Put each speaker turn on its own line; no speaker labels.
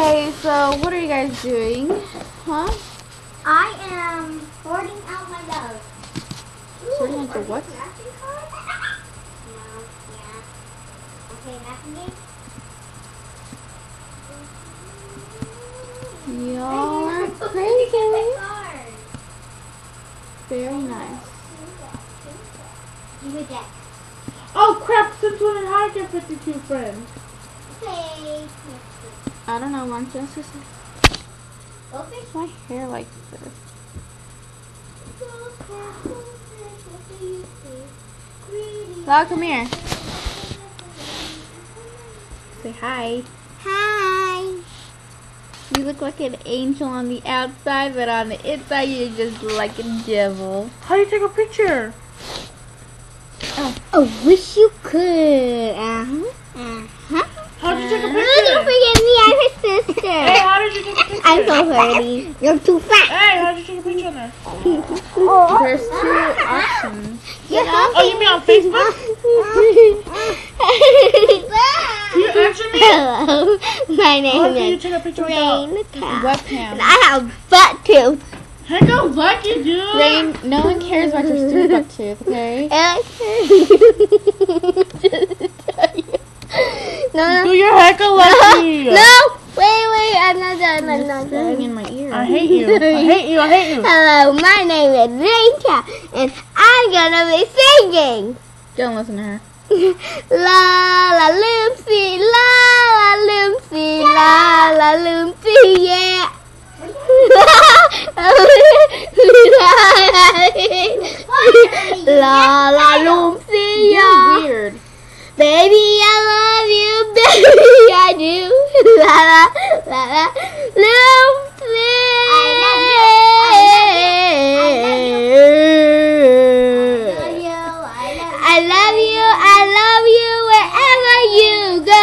Okay, so what are you guys doing? Huh?
I am sorting out my love.
Sorting out the what?
No, yeah. Okay, napkin.
Y'all are crazy. Very nice.
Oh crap, since when did I get 52 friends?
Okay.
I don't know, why don't you ask yourself? Why is my hair like this? Lala, come here. Say hi.
Hi.
You look like an angel on the outside, but on the inside you're just like a devil.
How do you take a picture?
I wish you could.
How did you take a
Don't
picture?
forget me, I'm his sister.
Hey, how did you take a picture?
I'm so sorry. You're too fat.
Hey, how did you take a picture on there?
There's two options.
Oh, you mean on Facebook? Can you answer me?
Hello, my
How
name
can you
is
take a picture without?
Rain Cat.
Webcam.
And I have butt too.
Heck, I like you, dude.
Rain, no one cares about your stupid butt tooth, okay?
No.
Do your heck a lucky.
No. Wait. I'm not done. I'm not
Singing
done.
in my ear.
I hate you. I hate you. I hate you.
Hello, my name is Rain Cat, and I'm gonna be singing.
Don't listen to her.
La la Lucy, la la Lucy, la la Lucy, yeah. La la Lucy,
You're
yeah.
weird.
Baby, I love you, baby, I do. La la la la Lucy. I love you wherever you go.